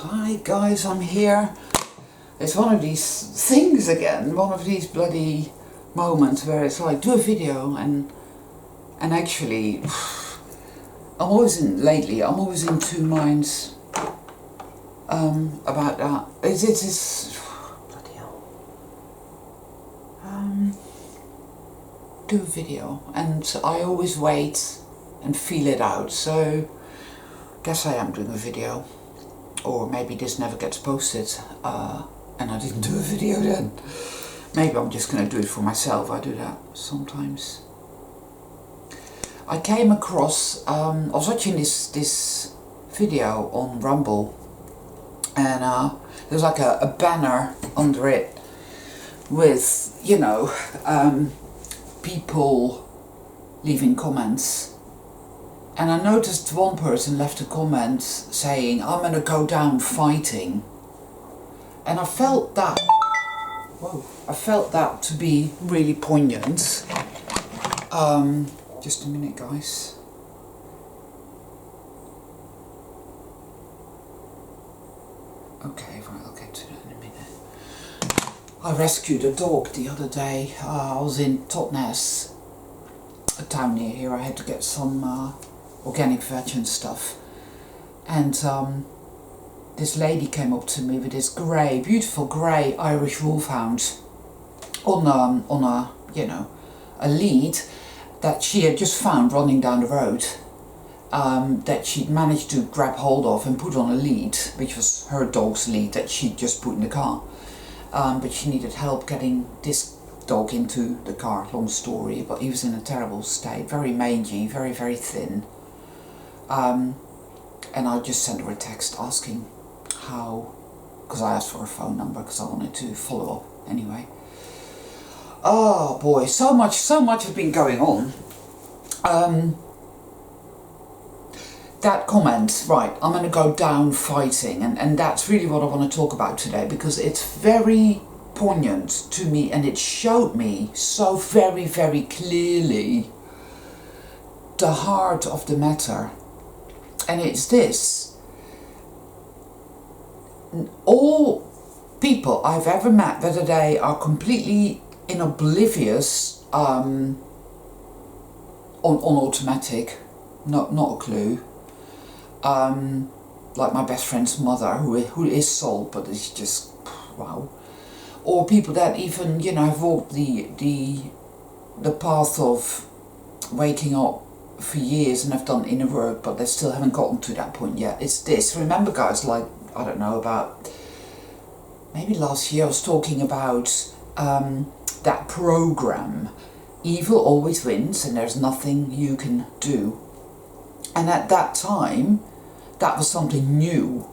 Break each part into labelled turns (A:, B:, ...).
A: Hi guys, I'm here. It's one of these things again, one of these bloody moments where it's like, do a video and actually, I'm always in two minds about that. It's bloody hell. Do a video, and I always wait and feel it out, so guess I am doing a video. Or maybe this never gets posted and I didn't do a video then. Maybe I'm just going to do it for myself. I do that sometimes. I came across, I was watching this video on Rumble, and there's like a banner under it with, you know, people leaving comments. And I noticed one person left a comment saying, I'm going to go down fighting. And I felt that, to be really poignant. Just a minute, guys. Okay, right, I'll get to that in a minute. I rescued a dog the other day. I was in Totnes, a town near here. I had to get some organic veg and stuff, and this lady came up to me with this beautiful grey Irish wolfhound on a, you know, a lead that she had just found running down the road, that she'd managed to grab hold of and put on a lead, which was her dog's lead that she'd just put in the car, but she needed help getting this dog into the car. Long story, but he was in a terrible state, very mangy, very, very thin. And I just sent her a text asking how, because I asked for her phone number because I wanted to follow up anyway. Oh boy, so much has been going on. That comment, right, I'm going to go down fighting, and that's really what I want to talk about today, because it's very poignant to me, and it showed me so very, very clearly the heart of the matter. And it's this: all people I've ever met, whether they are completely oblivious, on automatic, not a clue, like my best friend's mother, who is sold, but is just wow, or people that even, you know, have walked the path of waking up for years and have done inner work, but they still haven't gotten to that point yet. It's this. Remember, guys, like, I don't know, about maybe last year I was talking about that program, evil always wins and there's nothing you can do. And at that time, that was something new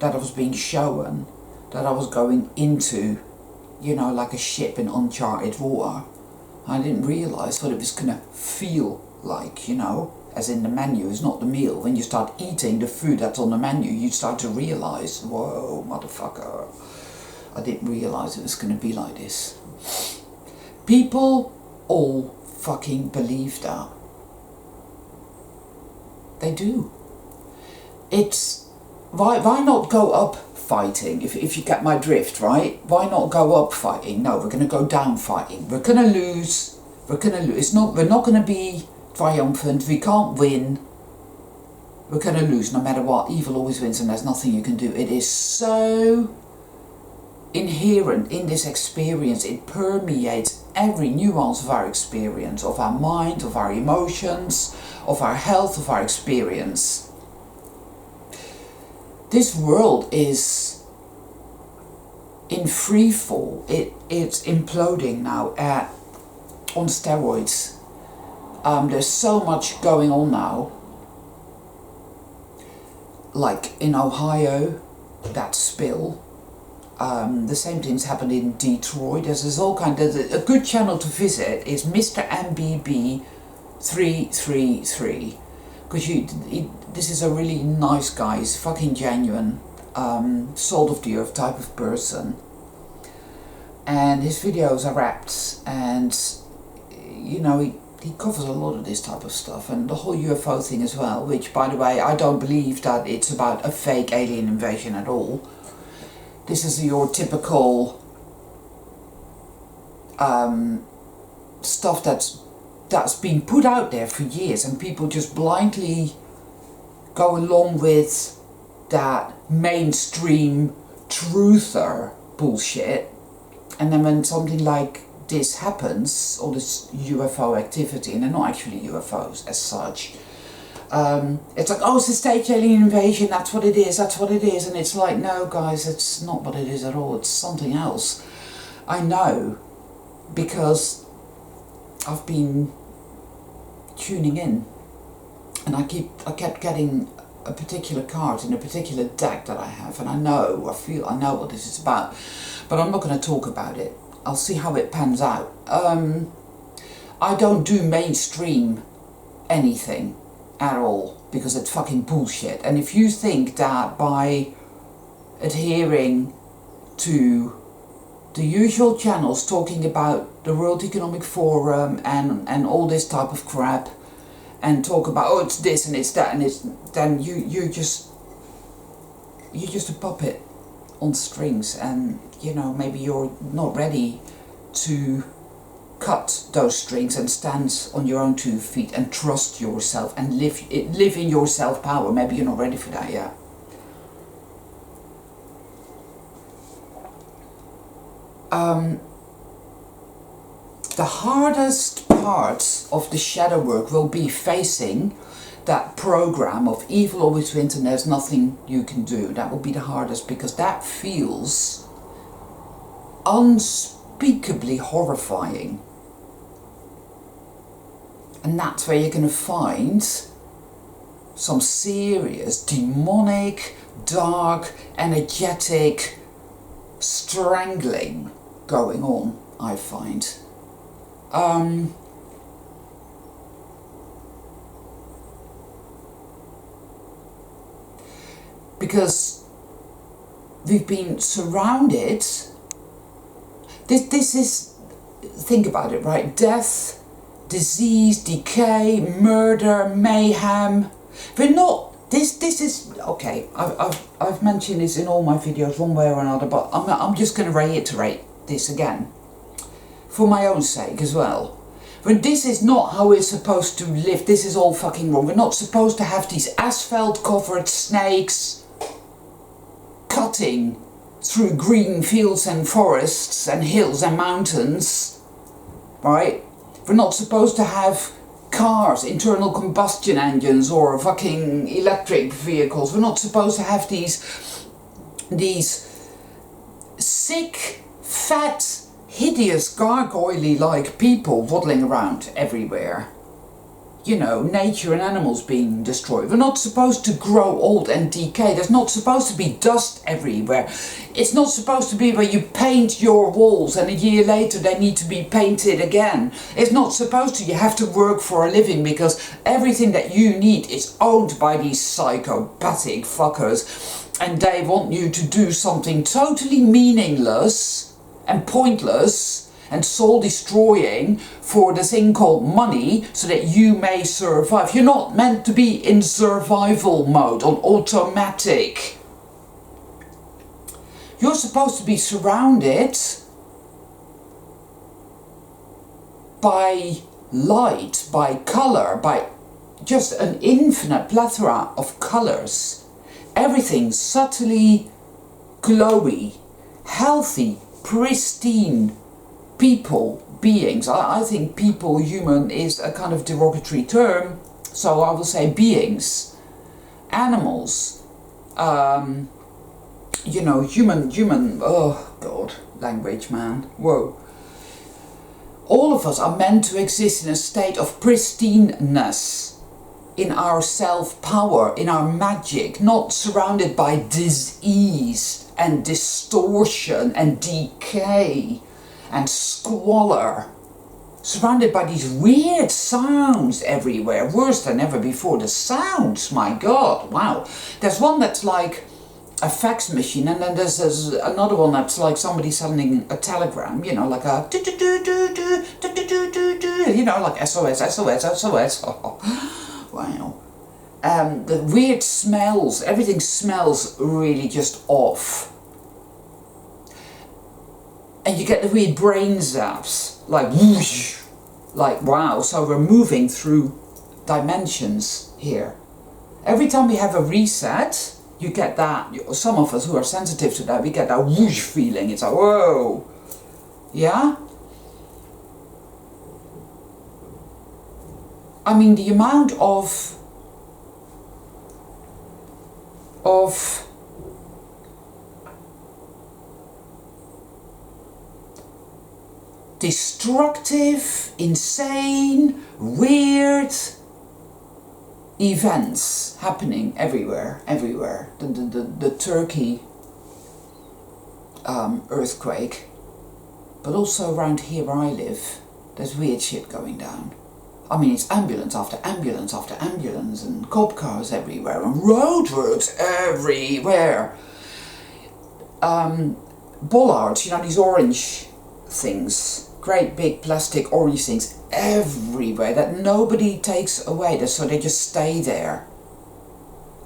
A: that I was being shown, that I was going into, you know, like a ship in uncharted water. I didn't realise what it was going to feel like, you know, as in the menu is not the meal. When you start eating the food that's on the menu, you start to realise, whoa, motherfucker, I didn't realise it was going to be like this. People all fucking believe that. They do. It's, why not go up fighting, if you get my drift, right? Why not go up fighting? No, we're going to go down fighting. We're going to lose. We're not going to be triumphant. We can't win. We're going to lose no matter what. Evil always wins and there's nothing you can do. It is so inherent in this experience. It permeates every nuance of our experience, of our mind, of our emotions, of our health, of our experience. This world is in free fall. It's imploding now on steroids. There's so much going on now, like in Ohio, that spill. The same things happened in Detroit. There's all kind of, a good channel to visit is Mr. MBB 333, because this is a really nice guy. He's fucking genuine, salt of the earth type of person, and his videos are apt, and you know, he covers a lot of this type of stuff, and the whole UFO thing as well, which, by the way, I don't believe that it's about a fake alien invasion at all. This is your typical stuff that's been put out there for years, and people just blindly go along with that mainstream truther bullshit. And then when something like this happens, all this UFO activity, and they're not actually UFOs as such, it's like, oh, it's a staged alien invasion, that's what it is, and it's like, no guys, it's not what it is at all, it's something else. I know, because I've been tuning in, and I kept getting a particular card in a particular deck that I have, and I know what this is about, but I'm not going to talk about it. I'll see how it pans out. I don't do mainstream anything at all, because it's fucking bullshit. And if you think that by adhering to the usual channels talking about the World Economic Forum and all this type of crap, and talk about, oh, it's this and it's that and it's, then you're just a puppet on strings, and you know, maybe you're not ready to cut those strings and stand on your own 2 feet and trust yourself and live in your self-power. Maybe you're not ready for that yet. The hardest part of the shadow work will be facing that program of evil always wins and there's nothing you can do. That will be the hardest, because that feels unspeakably horrifying. And that's where you're going to find some serious demonic, dark, energetic strangling going on, I find. Because we've been surrounded. This is, think about it, right? Death, disease, decay, murder, mayhem. We're not. This is okay. I've mentioned this in all my videos one way or another, but I'm just going to reiterate this again, for my own sake as well. But this is not how we're supposed to live. This is all fucking wrong. We're not supposed to have these asphalt-covered snakes cutting through green fields and forests and hills and mountains, right? We're not supposed to have cars, internal combustion engines, or fucking electric vehicles. We're not supposed to have these sick, fat, hideous, gargoyle-like people waddling around everywhere. You know, nature and animals being destroyed. We're not supposed to grow old and decay. There's not supposed to be dust everywhere. It's not supposed to be where you paint your walls and a year later they need to be painted again. It's not supposed to. You have to work for a living because everything that you need is owned by these psychopathic fuckers, and they want you to do something totally meaningless and pointless and soul destroying for the thing called money, so that you may survive. You're not meant to be in survival mode, on automatic. You're supposed to be surrounded by light, by colour, by just an infinite plethora of colours. Everything subtly glowy, healthy, pristine people, beings. I think people, human, is a kind of derogatory term, so I will say beings, animals, you know, human, oh god, language, man, whoa. All of us are meant to exist in a state of pristineness, in our self-power, in our magic, not surrounded by disease and distortion and decay and squalor, surrounded by these weird sounds everywhere, worse than ever before. The sounds, my god, wow. There's one that's like a fax machine, and then there's another one that's like somebody sending a telegram, you know, like a you know, like SOS, SOS, SOS. Wow. The weird smells, everything smells really just off. And you get the weird brain zaps, like whoosh, like wow, so we're moving through dimensions here. Every time we have a reset, you get that, some of us who are sensitive to that, we get that whoosh feeling. It's like, whoa, yeah? I mean, the amount of destructive, insane, weird events happening everywhere. The Turkey earthquake, but also around here where I live, there's weird shit going down. I mean, it's ambulance after ambulance after ambulance, and cop cars everywhere, and roadworks everywhere. Bollards, you know, these orange things, great big plastic orange things everywhere that nobody takes away, so they just stay there.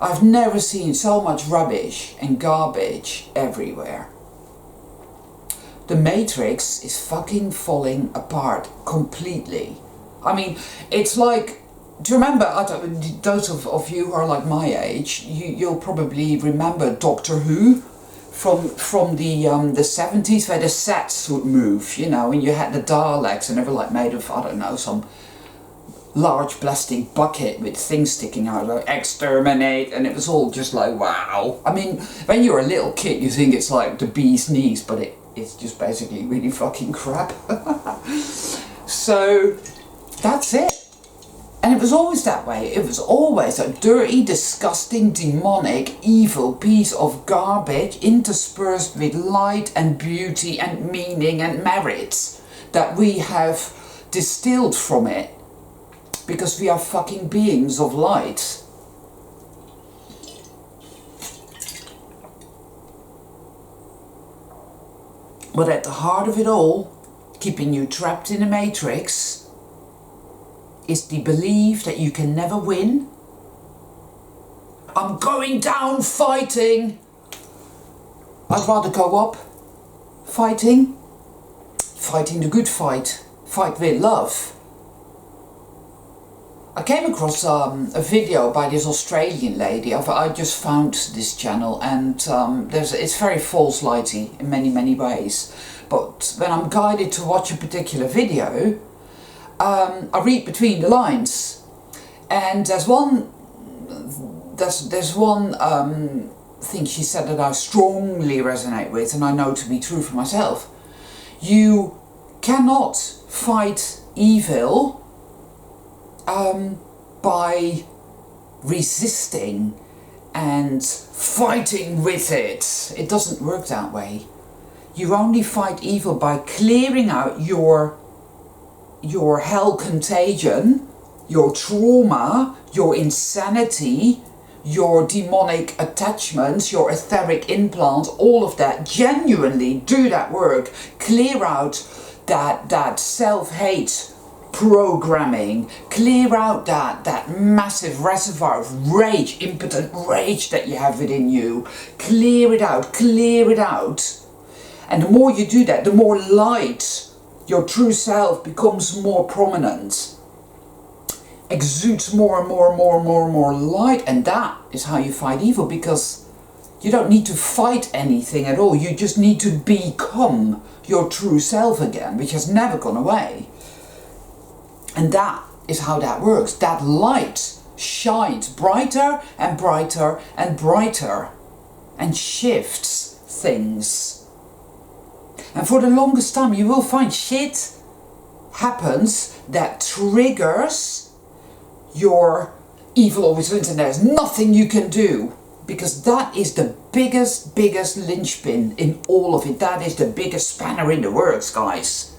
A: I've never seen so much rubbish and garbage everywhere. The Matrix is fucking falling apart completely. I mean, it's like, do you remember, those of you who are like my age, you'll probably remember Doctor Who from the 70s, where the sets would move, you know, and you had the Daleks, and they were like made of, I don't know, some large plastic bucket with things sticking out, like exterminate, and it was all just like, wow. I mean, when you're a little kid, you think it's like the bee's knees, but it's just basically really fucking crap. So that's it. And it was always that way. It was always a dirty, disgusting, demonic, evil piece of garbage interspersed with light and beauty and meaning and merit that we have distilled from it, because we are fucking beings of light. But at the heart of it all, keeping you trapped in a matrix, is the belief that you can never win. I'm going down fighting. I'd rather go up fighting the good fight with love. I came across a video by this Australian lady. I just found this channel, and it's very false lighty in many ways. But when I'm guided to watch a particular video, I read between the lines, and there's one thing she said that I strongly resonate with, and I know to be true for myself. You cannot fight evil by resisting and fighting with it. It doesn't work that way. You only fight evil by clearing out your hell contagion, your trauma, your insanity, your demonic attachments, your etheric implants, all of that. Genuinely do that work. Clear out that self-hate programming. Clear out that massive reservoir of rage, impotent rage that you have within you. Clear it out, clear it out. And the more you do that, the more light, your true self becomes more prominent, exudes more and more light, and that is how you fight evil, because you don't need to fight anything at all. You just need to become your true self again, which has never gone away. And that is how that works. That light shines brighter and brighter and brighter and shifts things. And for the longest time you will find shit happens that triggers your evil always wins, and there's nothing you can do, because that is the biggest linchpin in all of it. That is the biggest spanner in the works, guys.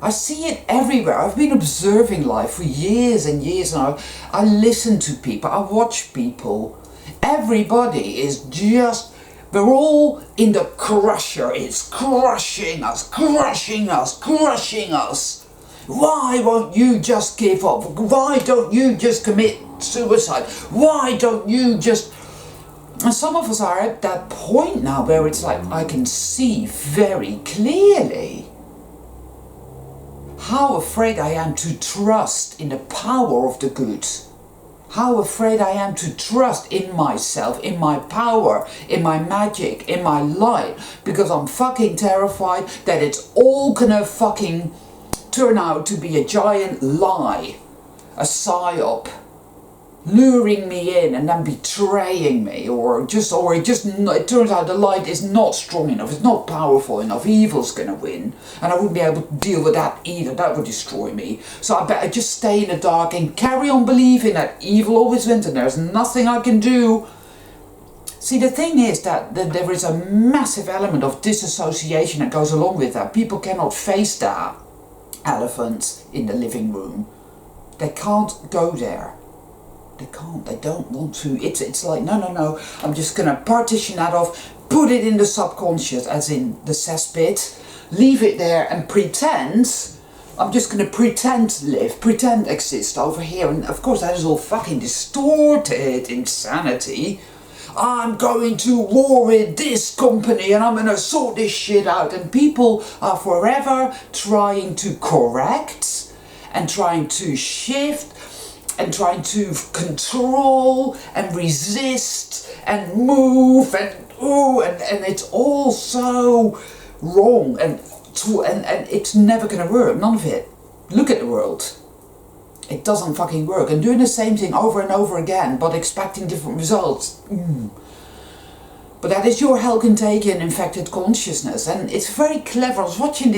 A: I see it everywhere. I've been observing life for years and years, and I listen to people, I watch people. Everybody is just We're all in the crusher. It's crushing us, crushing us, crushing us. Why won't you just give up? Why don't you just commit suicide? Why don't you just... And some of us are at that point now where it's like, I can see very clearly how afraid I am to trust in the power of the good. How afraid I am to trust in myself, in my power, in my magic, in my light. Because I'm fucking terrified that it's all gonna fucking turn out to be a giant lie. A psyop. Luring me in and then betraying me, or it turns out the light is not strong enough, it's not powerful enough, evil's gonna win, and I wouldn't be able to deal with that either, that would destroy me. So I better just stay in the dark and carry on believing that evil always wins and there's nothing I can do. See, the thing is that there is a massive element of disassociation that goes along with that. People cannot face that elephant in the living room. They can't go there. They can't, they don't want to. It's like, no, I'm just going to partition that off, put it in the subconscious, as in the cesspit, leave it there and pretend, I'm just going to pretend to live, pretend exist over here. And of course that is all fucking distorted insanity. I'm going to war with this company and I'm going to sort this shit out. And people are forever trying to correct and trying to shift and trying to control and resist and move and it's all so wrong and it's never going to work, none of it. Look at the world. It doesn't fucking work. And doing the same thing over and over again but expecting different results. But that is your hell contagion infected consciousness, and it's very clever. I was watching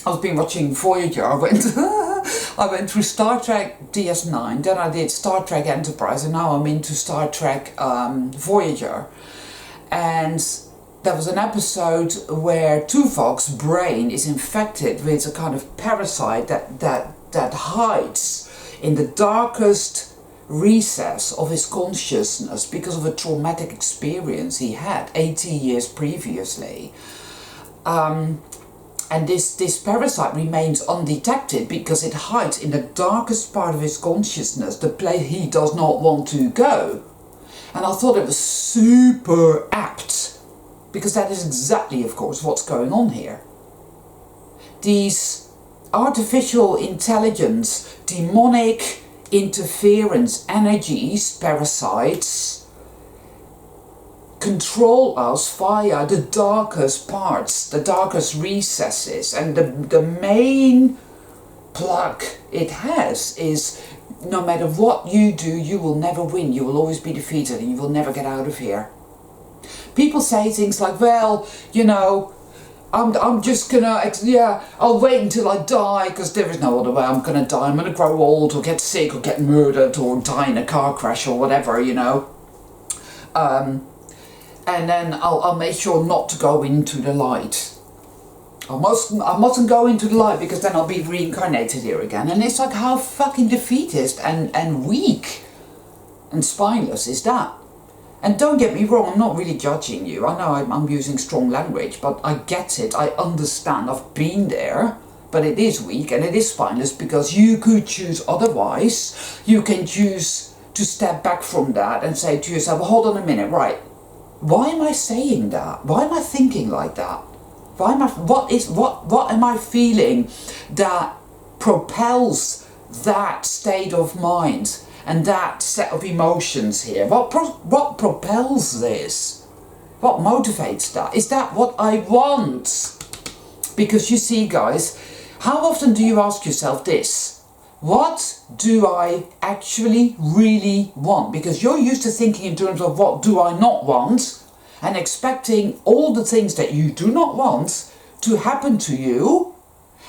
A: I've been watching Voyager. I went through Star Trek DS9, then I did Star Trek Enterprise, and now I'm into Star Trek Voyager. And there was an episode where Tuvok's brain is infected with a kind of parasite that hides in the darkest recess of his consciousness because of a traumatic experience he had 80 years previously. And this parasite remains undetected because it hides in the darkest part of his consciousness, the place he does not want to go. And I thought it was super apt, because that is exactly, of course, what's going on here. These artificial intelligence, demonic interference energies, parasites, control us via the darkest parts, the darkest recesses, and the main plug it has is no matter what you do, you will never win, you will always be defeated and you will never get out of here. People say things like, well, you know, I'm just gonna, I'll wait until I die because there is no other way I'm gonna die. I'm gonna grow old or get sick or get murdered or die in a car crash or whatever, you know. And then I'll make sure not to go into the light. I mustn't go into the light because then I'll be reincarnated here again. And it's like, how fucking defeatist and weak and spineless is that? And don't get me wrong, I'm not really judging you. I know I'm using strong language, but I get it, I understand, I've been there. But it is weak and it is spineless because you could choose otherwise. You can choose to step back from that and say to yourself, well, hold on a minute, right. Why am I saying that? Why am I thinking like that? What am I feeling that propels that state of mind and that set of emotions here? What propels this? What motivates that? Is that what I want? Because you see, guys, how often do you ask yourself this? What do I actually really want? Because you're used to thinking in terms of what do I not want and expecting all the things that you do not want to happen to you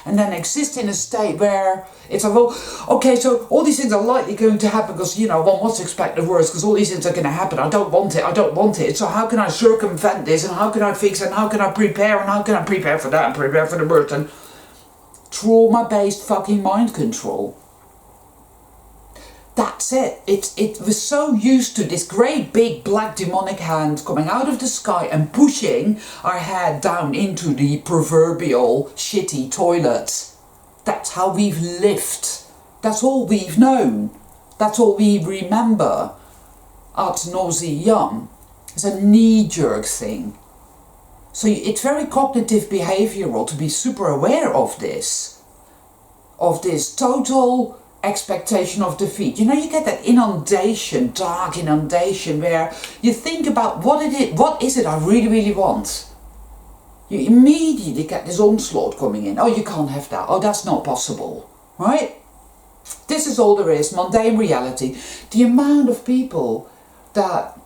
A: and then exist in a state where it's like, well, okay, so all these things are likely going to happen because, you know, one must expect the worst because all these things are going to happen. I don't want it. So how can I circumvent this and how can I fix it and how can I prepare and how can I prepare for that and prepare for the worst? And trauma-based fucking mind control. That's it. It was so used to this great big black demonic hand coming out of the sky and pushing our head down into the proverbial shitty toilet. That's how we've lived. That's all we've known. That's all we remember ad nauseam. It's a knee-jerk thing. So it's very cognitive behavioral to be super aware of this total expectation of defeat. You know, you get that inundation, dark inundation, where you think about what is it I really, really want. You immediately get this onslaught coming in. Oh, you can't have that. Oh, that's not possible. Right? This is all there is, mundane reality. The amount of people that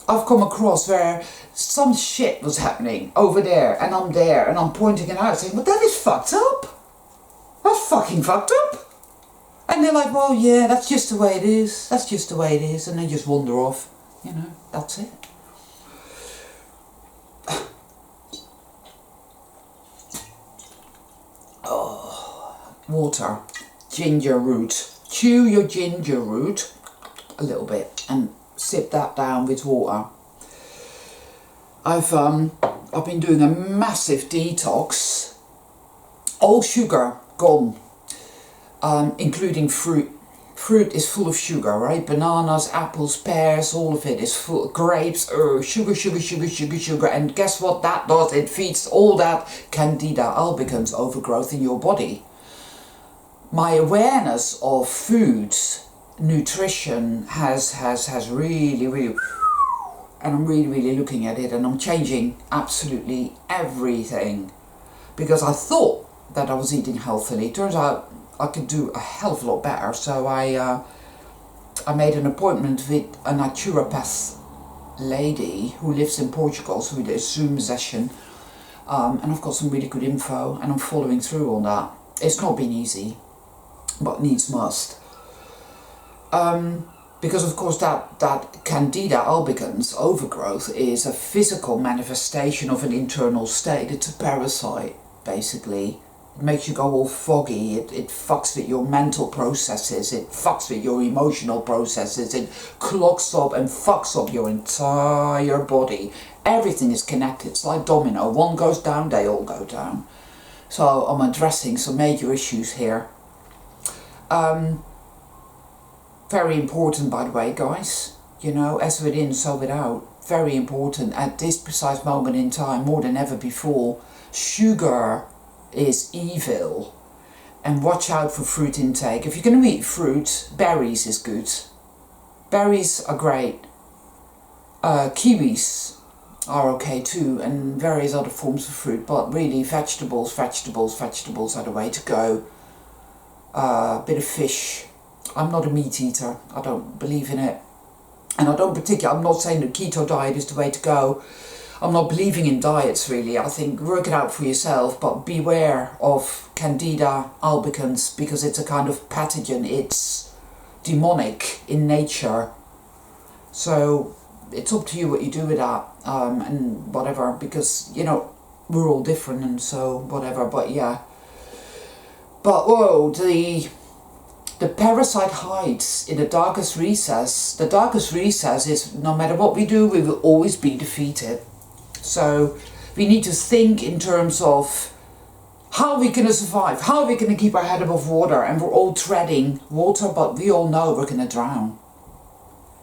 A: I've come across where some shit was happening over there and I'm pointing it out saying, well, that is fucked up. That's fucking fucked up. And they're like, well, yeah, that's just the way it is. That's just the way it is. And they just wander off. You know, that's it. Oh, water. Ginger root. Chew your ginger root a little bit and sip that down with water. I've been doing a massive detox. All sugar gone. Including fruit. Fruit is full of sugar, right? Bananas, apples, pears, all of it is full. Grapes, sugar, sugar, sugar, sugar, sugar. And guess what that does? It feeds all that Candida albicans overgrowth in your body. My awareness of foods, nutrition has really, really, and I'm really, really looking at it, and I'm changing absolutely everything. Because I thought that I was eating healthily. Turns out I could do a hell of a lot better. So I made an appointment with a naturopath lady who lives in Portugal. So we did a Zoom session, and I've got some really good info, and I'm following through on that. It's not been easy, but needs must. Because of course that Candida albicans overgrowth is a physical manifestation of an internal state. It's a parasite, basically. It makes you go all foggy, it fucks with your mental processes, it fucks with your emotional processes, it clogs up and fucks up your entire body. Everything is connected, it's like domino. One goes down, they all go down. So I'm addressing some major issues here. Very important, by the way, guys. You know, as within, so without. Very important at this precise moment in time, more than ever before. Sugar is evil, and watch out for fruit intake. If you're going to eat fruit, berries is good. Berries are great. Kiwis are okay too, and various other forms of fruit, but really vegetables are the way to go. A bit of fish. I'm not a meat eater. I don't believe in it, and I'm not saying the keto diet is the way to go. I'm not believing in diets really. I think work it out for yourself, but beware of Candida albicans because it's a kind of pathogen. It's demonic in nature. So it's up to you what you do with that, and whatever, because, you know, we're all different and so whatever, but yeah. But whoa, the parasite hides in the darkest recess. The darkest recess is, no matter what we do, we will always be defeated. So we need to think in terms of how we're going to survive, how we're going to keep our head above water, and we're all treading water, but we all know we're going to drown.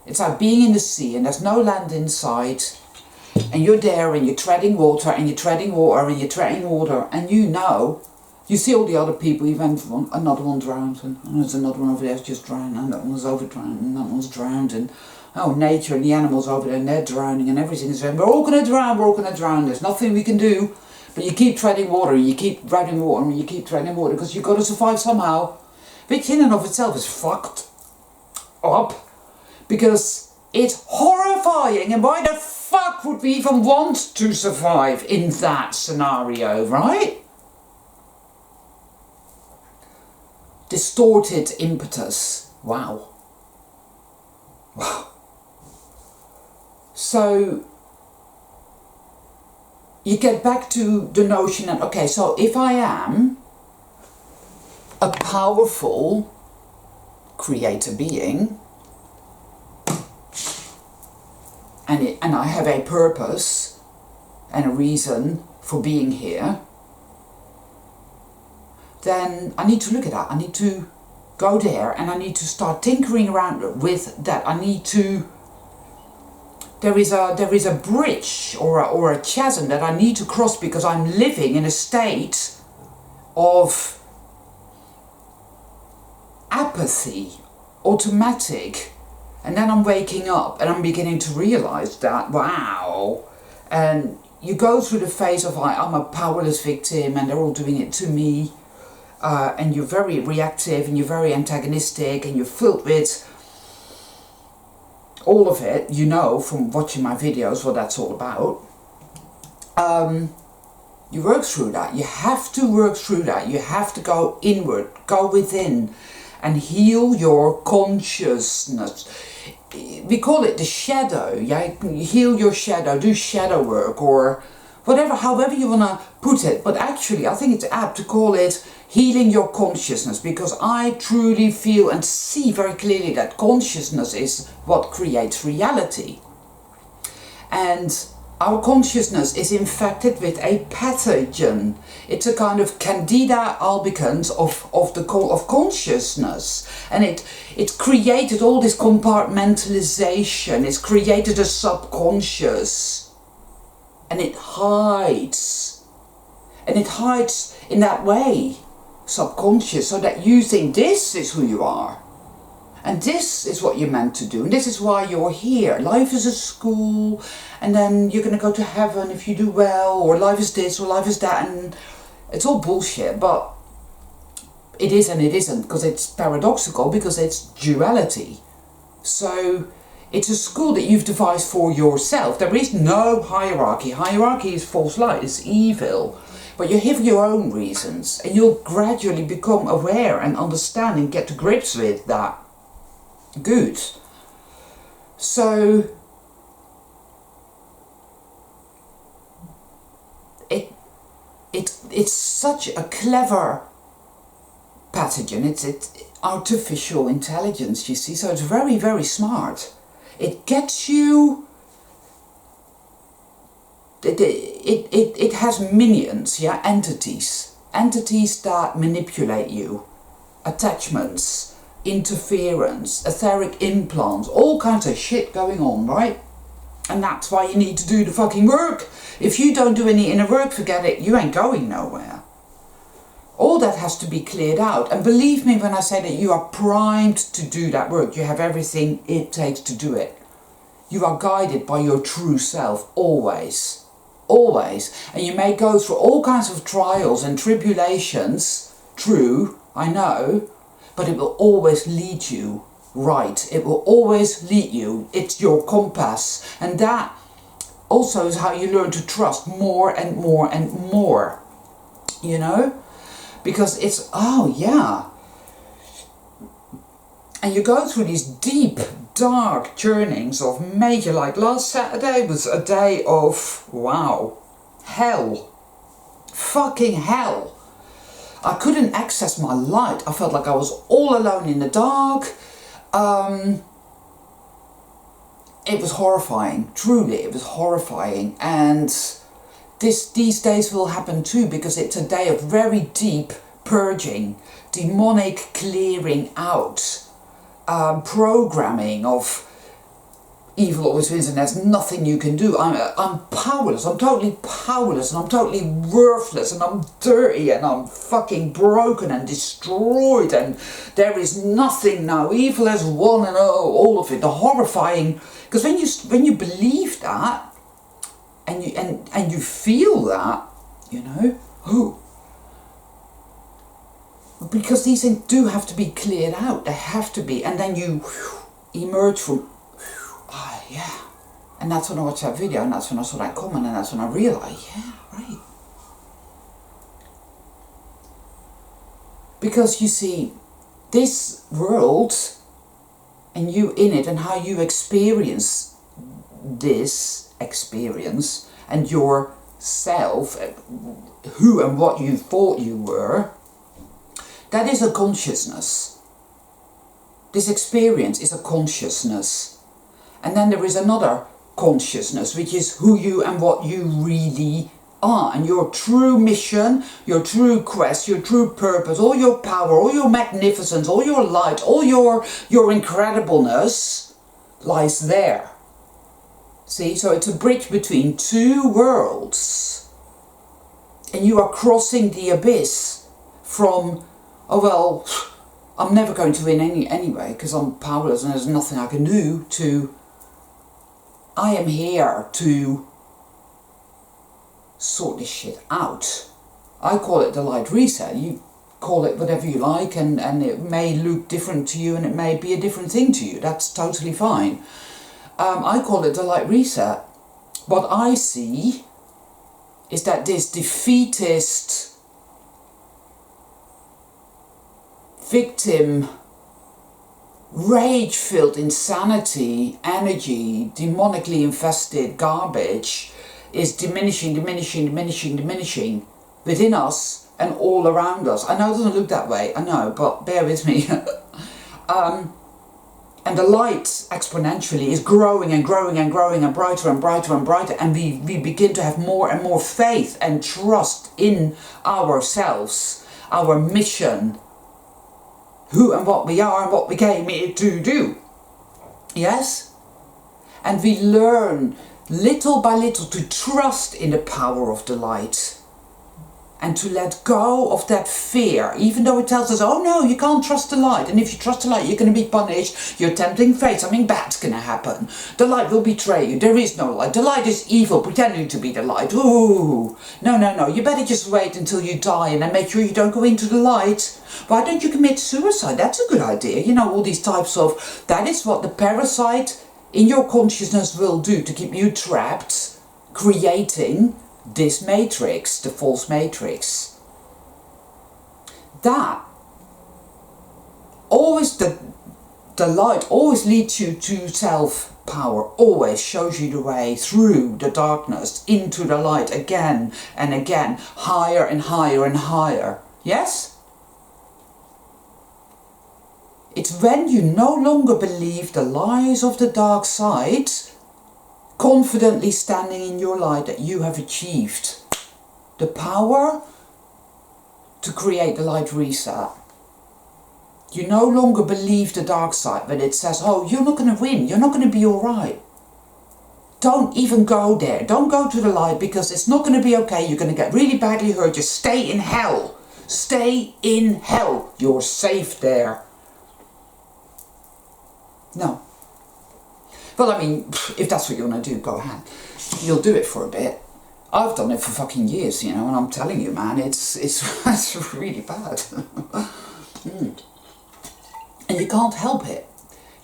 A: It's like being in the sea and there's no land inside, and you're there and you're treading water and you're treading water and you're treading water, and you know, you see all the other people, even another one drowned, and there's another one over there who's just drowned, and that one's over drowned, and that one's drowned, and oh, nature and the animals over there, and they're drowning, and everything is drowning. We're all going to drown, there's nothing we can do, but you keep treading water, and you keep treading water, and you keep treading water, because you've got to survive somehow, which in and of itself is fucked up, because it's horrifying, and why the fuck would we even want to survive in that scenario, right? Distorted impetus. Wow. So you get back to the notion that, okay, so if I am a powerful creator being, and I have a purpose and a reason for being here, then I need to look at that. I need to go there and I need to start tinkering around with that. I need to, there is a bridge or a chasm that I need to cross, because I'm living in a state of apathy, automatic, and then I'm waking up and I'm beginning to realize that, wow. And you go through the phase of I'm a powerless victim and they're all doing it to me, and you're very reactive and you're very antagonistic and you're filled with all of it, you know, from watching my videos what that's all about. You work through that. You have to work through that. You have to go inward, go within, and heal your consciousness. We call it the shadow. Yeah, heal your shadow, do shadow work, or whatever, however you want to put it. But actually, I think it's apt to call it healing your consciousness, because I truly feel and see very clearly that consciousness is what creates reality. And our consciousness is infected with a pathogen. It's a kind of candida albicans of consciousness. And it's created all this compartmentalization. It's created a subconscious. And it hides. And it hides in that way, subconscious, so that you think this is who you are. And this is what you're meant to do. And this is why you're here. Life is a school, and then you're going to go to heaven if you do well, or life is this, or life is that. And it's all bullshit, but it is and it isn't, because it's paradoxical, because it's duality. So it's a school that you've devised for yourself. There is no hierarchy. Hierarchy is false light, it's evil. But you have your own reasons, and you'll gradually become aware and understand and get to grips with that. Good. So it's such a clever pathogen. It's artificial intelligence, you see. So it's very, very smart. It gets you. It has minions, yeah, entities that manipulate you, attachments, interference, etheric implants, all kinds of shit going on, right? And that's why you need to do the fucking work. If you don't do any inner work, forget it, you ain't going nowhere. All that has to be cleared out. And believe me when I say that you are primed to do that work. You have everything it takes to do it. You are guided by your true self, always. Always. And you may go through all kinds of trials and tribulations, true, I know, but it will always lead you right. It will always lead you. It's your compass. And that also is how you learn to trust more and more and more. You know? Because it's, oh yeah. And you go through these deep, dark journeyings of major, like last Saturday was a day of, wow, hell. Fucking hell. I couldn't access my light. I felt like I was all alone in the dark. It was horrifying. Truly, it was horrifying. And these days will happen too, because it's a day of very deep purging, demonic clearing out, programming of evil always wins, and there's nothing you can do. I'm powerless. I'm totally powerless, and I'm totally worthless, and I'm dirty, and I'm fucking broken and destroyed, and there is nothing now. Evil has won, and all of it. The horrifying, because when you believe that, and you feel that, you know, because these things do have to be cleared out. They have to be, and then you emerge from. Oh, yeah. And that's when I watched that video, and that's when I saw that comment, and that's when I realised, yeah, right. Because you see, this world, and you in it, and how you experience this experience, and yourself, who and what you thought you were, that is a consciousness. this experience is a consciousness. And then there is another consciousness, which is who you and what you really are. And your true mission, your true quest, your true purpose, all your power, all your magnificence, all your light, all your incredibleness lies there. See, so it's a bridge between two worlds. And you are crossing the abyss from, oh well, I'm never going to win anyway because I'm powerless and there's nothing I can do, to I am here to sort this shit out. I call it the light reset. You call it whatever you like, and it may look different to you and it may be a different thing to you. That's totally fine. I call it the light reset. What I see is that this defeatist, victim, rage-filled insanity, energy, demonically infested garbage is diminishing within us and all around us. I know it doesn't look that way, I know, but bear with me. And the light exponentially is growing and growing and growing and brighter and brighter and brighter, and we begin to have more and more faith and trust in ourselves, our mission, who and what we are and what we came here to do. Yes? And we learn little by little to trust in the power of the light and to let go of that fear, even though it tells us, oh no, you can't trust the light, and if you trust the light you're going to be punished, you're tempting fate, something bad's going to happen, the light will betray you, there is no light, the light is evil pretending to be the light, ooh, no, you better just wait until you die and then make sure you don't go into the light. Why don't you commit suicide? That's a good idea. You know, all these types of, that is what the parasite in your consciousness will do to keep you trapped, creating this matrix, the false matrix. That always, the light always leads you to self-power, always shows you the way through the darkness into the light again and again, higher and higher and higher. Yes? It's when you no longer believe the lies of the dark side, confidently standing in your light, that you have achieved the power to create the light reset. You no longer believe the dark side when it says, oh, you're not going to win, you're not going to be alright. Don't even go there, don't go to the light because it's not going to be okay, you're going to get really badly hurt, just stay in hell. Stay in hell, you're safe there. No. Well, I mean, if that's what you want to do, go ahead. You'll do it for a bit. I've done it for fucking years, you know, and I'm telling you, man, it's really bad. And you can't help it.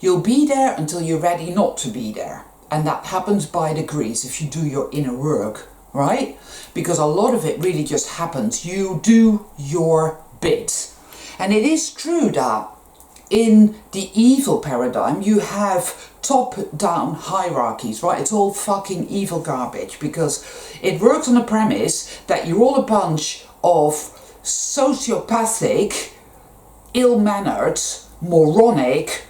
A: You'll be there until you're ready not to be there. And that happens by degrees if you do your inner work, right? Because a lot of it really just happens. You do your bit. And it is true that in the evil paradigm, you have top-down hierarchies, right? It's all fucking evil garbage because it works on the premise that you're all a bunch of sociopathic, ill-mannered, moronic,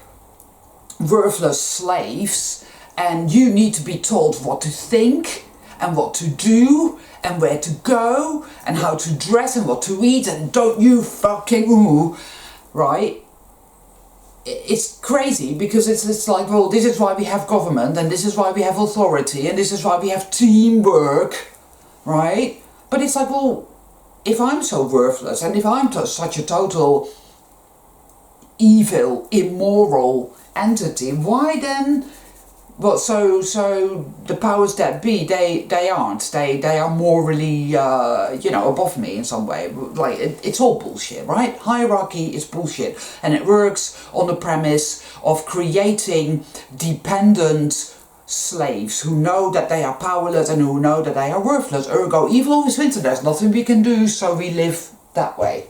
A: worthless slaves, and you need to be told what to think and what to do and where to go and how to dress and what to eat, and don't you fucking ooh, right? It's crazy because it's like, well, this is why we have government and this is why we have authority and this is why we have teamwork, right? But it's like, well, if I'm so worthless and if I'm such a total evil, immoral entity, why then, well, so the powers that be, they aren't, they are morally, you know, above me in some way. Like, it's all bullshit, right? Hierarchy is bullshit, and it works on the premise of creating dependent slaves who know that they are powerless and who know that they are worthless. Ergo, evil always wins, and there's nothing we can do, so we live that way.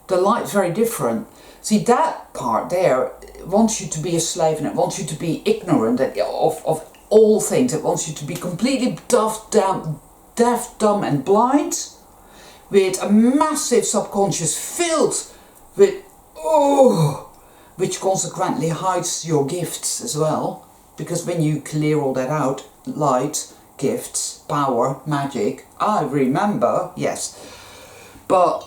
A: The light's very different. See, that part there wants you to be a slave, and it wants you to be ignorant of all things. It wants you to be completely deaf, dumb and blind, with a massive subconscious filled with which consequently hides your gifts as well, because when you clear all that out, light, gifts, power, magic, I remember, yes, but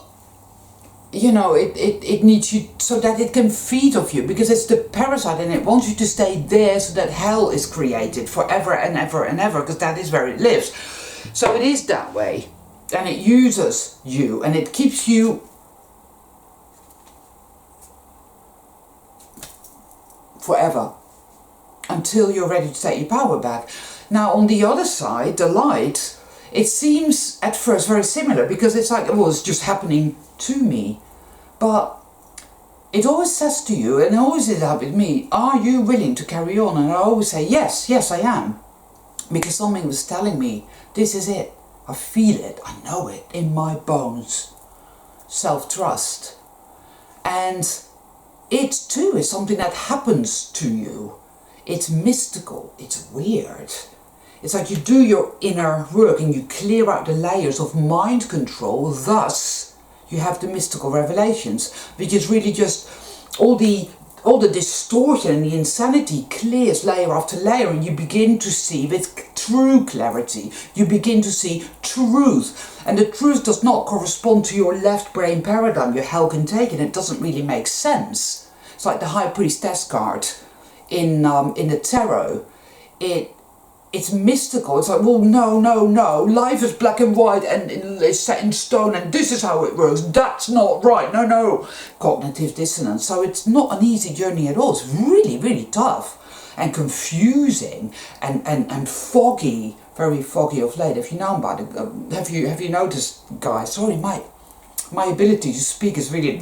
A: you know, it needs you so that it can feed off you, because it's the parasite and it wants you to stay there so that hell is created forever and ever and ever, because that is where it lives. So it is that way, and it uses you and it keeps you forever until you're ready to take your power back. Now on the other side, the light, it seems at first very similar, because it's like, well, it's just happening to me. But it always says to you, and it always is that with me, are you willing to carry on? And I always say, yes, yes I am. Because something was telling me, this is it. I feel it, I know it in my bones. Self-trust. And it too is something that happens to you. It's mystical, it's weird. It's like you do your inner work and you clear out the layers of mind control, thus you have the mystical revelations, which is really just all the distortion and the insanity clears layer after layer, and you begin to see with true clarity. You begin to see truth, and the truth does not correspond to your left brain paradigm, your hell can take it. It doesn't really make sense. It's like the High Priestess card in the tarot. It's mystical. It's like, well, no, life is black and white and it's set in stone and this is how it works. That's not right. No. Cognitive dissonance. So it's not an easy journey at all. It's really, really tough and confusing and foggy, very foggy of late. Have you known about it? Have you noticed, guys? Sorry, my ability to speak is really...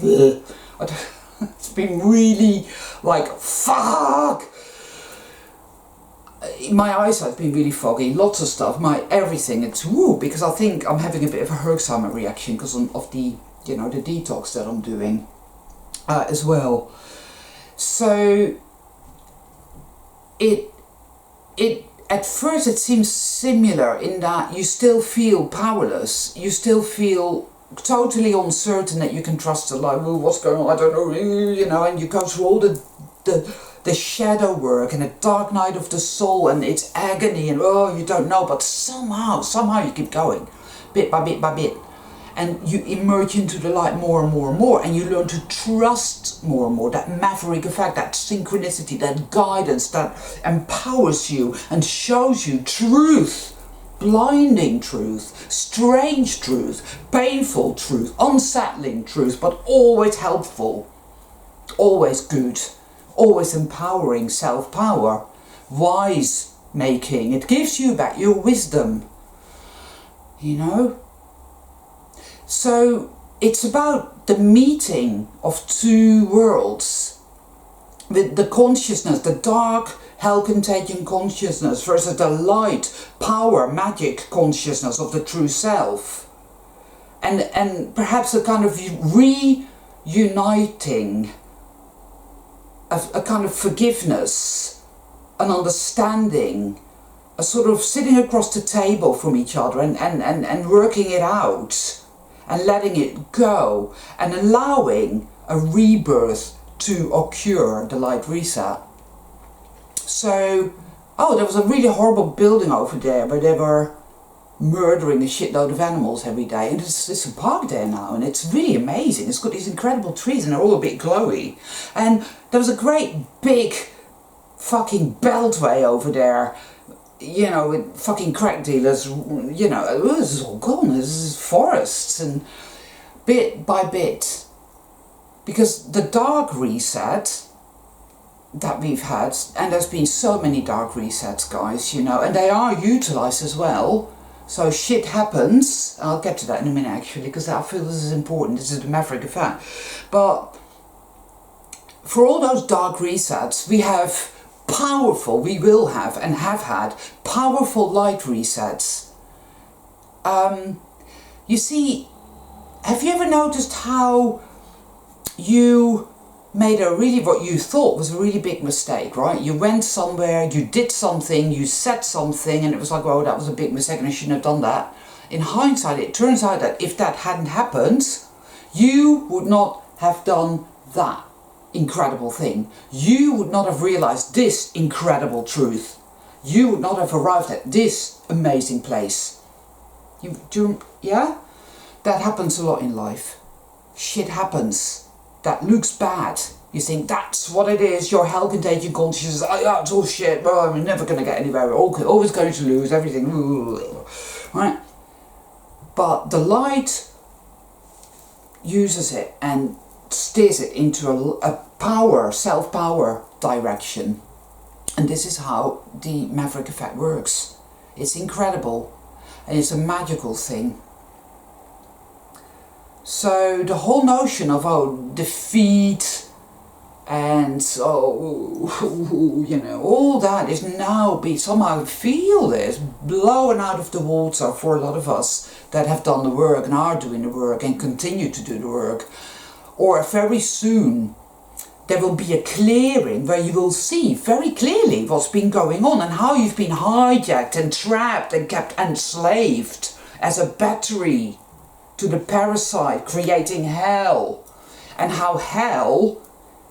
A: It's been really like, fuck! My eyesight's been really foggy, lots of stuff, my everything, it's woo, because I think I'm having a bit of a Herxheimer reaction because of the, you know, the detox that I'm doing as well. So it at first it seems similar in that you still feel powerless, you still feel totally uncertain that you can trust the light. Well, what's going on? I don't know, you know, and you go through all the shadow work and the dark night of the soul and its agony and oh, you don't know, but somehow you keep going, bit by bit by bit, and you emerge into the light more and more and more, and you learn to trust more and more, that maverick effect, that synchronicity, that guidance that empowers you and shows you truth, blinding truth, strange truth, painful truth, unsettling truth, but always helpful, always good, always empowering, self-power, wise making. It gives you back your wisdom, you know. So it's about the meeting of two worlds, with the consciousness, the dark, hell-contagion consciousness versus the light, power, magic consciousness of the true self. And perhaps a kind of reuniting, a kind of forgiveness, an understanding, a sort of sitting across the table from each other and working it out and letting it go and allowing a rebirth to occur, the light reset. So, oh, there was a really horrible building over there where they were murdering a shitload of animals every day, and there's a park there now, and it's really amazing. It's got these incredible trees and they're all a bit glowy, and there was a great big fucking beltway over there, you know, with fucking crack dealers, you know. This is all gone. This is forests, and bit by bit, because the dark reset that we've had, and there's been so many dark resets, guys, you know, and they are utilised as well. So shit happens. I'll get to that in a minute, actually, because I feel this is important. This is the maverick effect. But for all those dark resets, we will have and have had powerful light resets. You see, have you ever noticed how you made what you thought was a really big mistake, right? You went somewhere, you did something, you said something, and it was like, oh, that was a big mistake and I shouldn't have done that. In hindsight, it turns out that if that hadn't happened, you would not have done that. incredible thing. You would not have realized this incredible truth. You would not have arrived at this amazing place. Yeah? That happens a lot in life. Shit happens that looks bad. You think that's what it is. Your hell contagion consciousness. Oh, yeah, it's all shit. Well, I'm never going to get anywhere. We're always going to lose everything. Right? But the light uses it and steers it into a power, self-power direction. And this is how the Maverick effect works. It's incredible. And it's a magical thing. So the whole notion of, defeat and, all that is now somehow feel this blown out of the water for a lot of us that have done the work and are doing the work and continue to do the work. Or very soon there will be a clearing where you will see very clearly what's been going on and how you've been hijacked and trapped and kept enslaved as a battery to the parasite creating hell, and how hell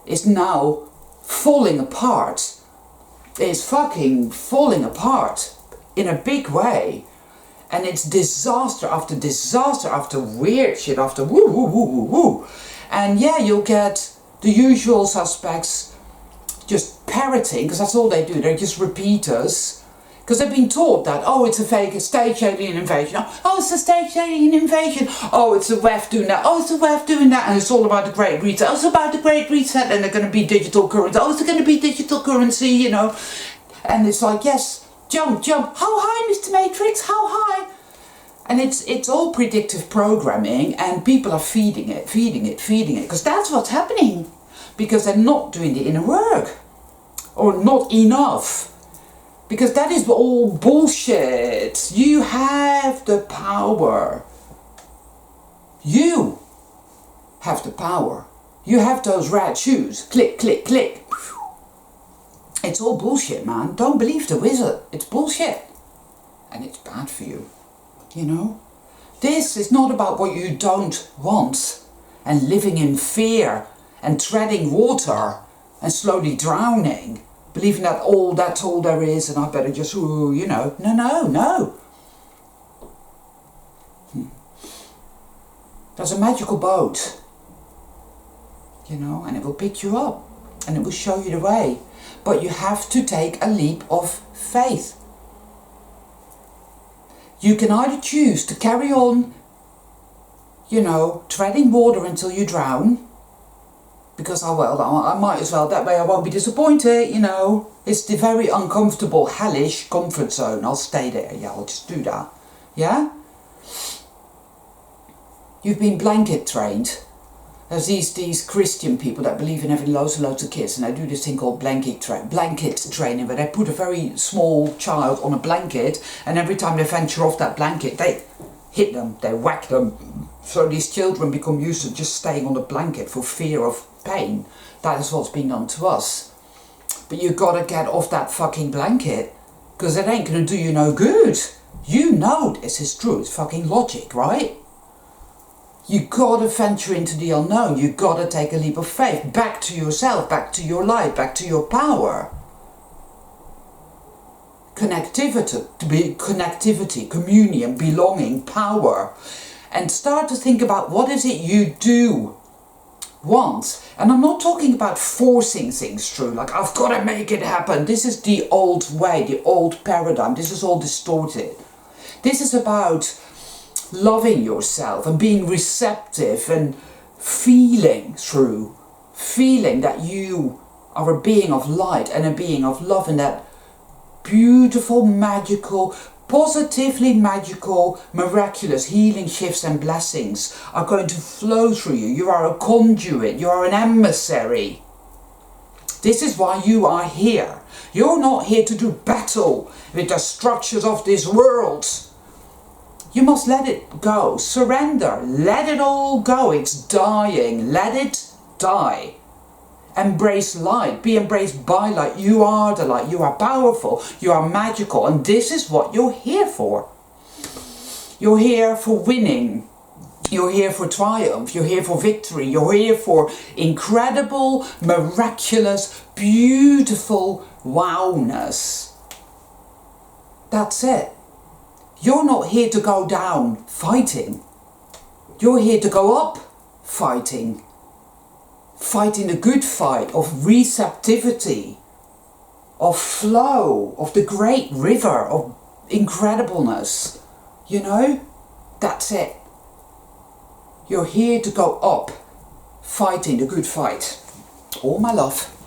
A: is now falling apart. It's fucking falling apart in a big way, and it's disaster after weird shit after woo. And yeah, you'll get the usual suspects just parroting, because that's all they do. They're just repeaters. Because they've been taught that, it's a fake, a stage alien invasion. Oh, it's a stage alien invasion. Oh, it's a WEF doing that. Oh, it's a WEF doing that. And it's all about the Great Reset. Oh, it's about the Great Reset. And they're going to be digital currency. Oh, it's going to be digital currency, And it's like, yes, jump. How high, Mr. Matrix? How high? And it's all predictive programming. And people are feeding it. Because that's what's happening. Because they're not doing the inner work. Or not enough. Because that is all bullshit. You have the power. You have the power. You have those red shoes. Click, click, click. It's all bullshit, man. Don't believe the wizard. It's bullshit. And it's bad for you. This is not about what you don't want. And living in fear. And treading water. And slowly drowning. Believing that that's all there is, and I better just, No. There's a magical boat, and it will pick you up, and it will show you the way. But you have to take a leap of faith. You can either choose to carry on, treading water until you drown, because I might as well, that way I won't be disappointed, It's the very uncomfortable, hellish comfort zone. I'll stay there, I'll just do that. Yeah? You've been blanket trained. There's these Christian people that believe in having loads and loads of kids, and they do this thing called blanket training, where they put a very small child on a blanket, and every time they venture off that blanket, they hit them, they whack them. So these children become used to just staying on the blanket for fear of pain. That is what's been done to us. But you gotta get off that fucking blanket, because it ain't gonna do you no good. You know this is true, it's fucking logic, right? You gotta venture into the unknown, you gotta take a leap of faith, back to yourself, back to your light, back to your power. Connectivity, communion, belonging, power. And start to think about what is it you do want. And I'm not talking about forcing things through, like I've got to make it happen. This is the old way, the old paradigm. This is all distorted. This is about loving yourself and being receptive and feeling through. Feeling that you are a being of light and a being of love, and that beautiful, magical, positively magical, miraculous healing shifts and blessings are going to flow through you. You are a conduit, you are an emissary. This is why you are here. You're not here to do battle with the structures of this world. You must let it go, surrender, let it all go. It's dying, let it die. Embrace light, be embraced by light. You are the light, you are powerful, you are magical, and this is what you're here for. You're here for winning. You're here for triumph, you're here for victory, you're here for incredible, miraculous, beautiful wowness. That's it. You're not here to go down fighting. You're here to go up fighting. Fighting the good fight of receptivity, of flow, of the great river of incredibleness. You know? That's it. You're here to go up, fighting the good fight. All my love.